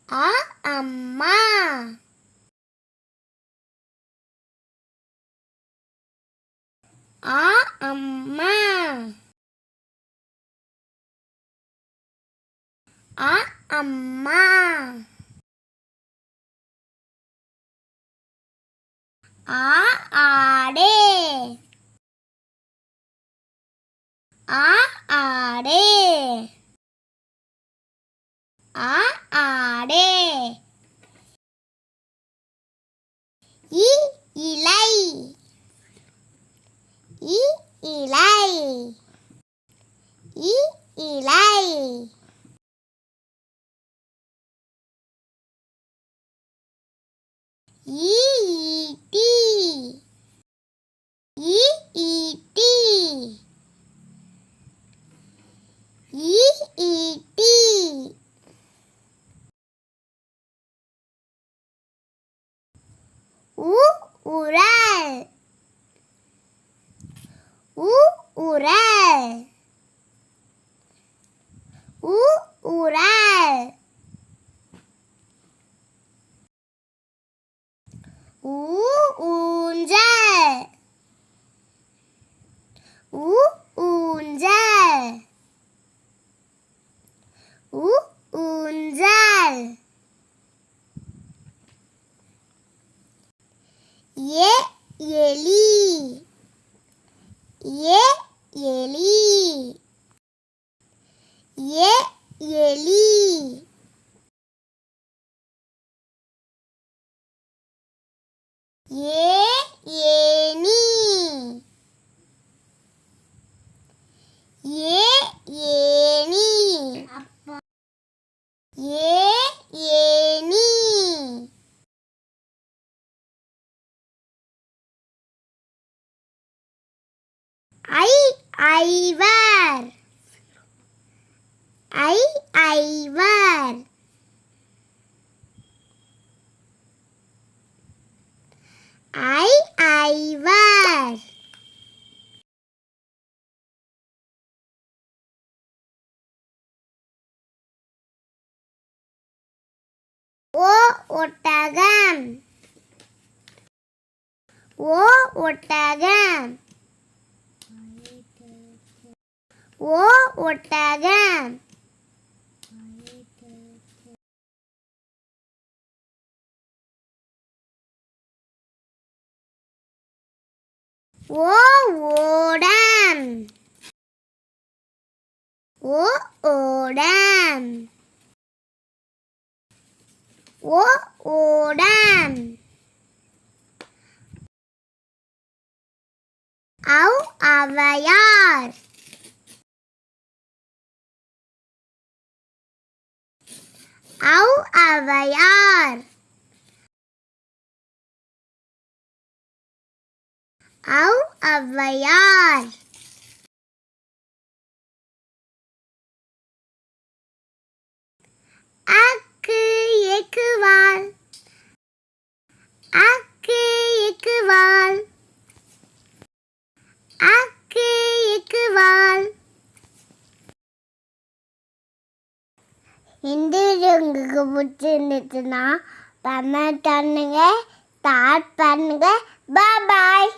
அ அம்மா. அ அம்மா. அ அம்மா. ஆ ஆடே. ஆ ஆடே. ஆ ஆடே. இ இலை. இ இலை. இ இலை. ஈ ஈட்டி. ஈ ஈட்டி. ஈ ஈட்டி. உ உரல். உ உரல். உ உரல். ஊ ஊஞ்சல். ஊ ஊஞ்சல். ஊ ஊஞ்சல். ஏ எலி. ஏ எலி. ஏ எலி. ஏ ஏனி. ஏ ஏனி. ஏ ஏனி. ஐ ஐவர். ஐ ஐவர். ஐ ஐவர். ஓ ஒட்டகம். ஓ ஒட்டகம். ஓ ஒட்டகம். ஓ ஓடம். ஓ ஓடம். ஓ ஓடம். ஔ ஔவையார். ஔ ஔவையார். ஔ ஔவையார். அக்கு எக்குவால். அக்கு எக்குவால். அக்கு எக்குவால். இந்த உங்களுக்கு பிடிச்சிருந்துச்சுன்னா கமெண்ட் பண்ணுங்க, ஸ்டார்ட் பண்ணுங்க. பாய்.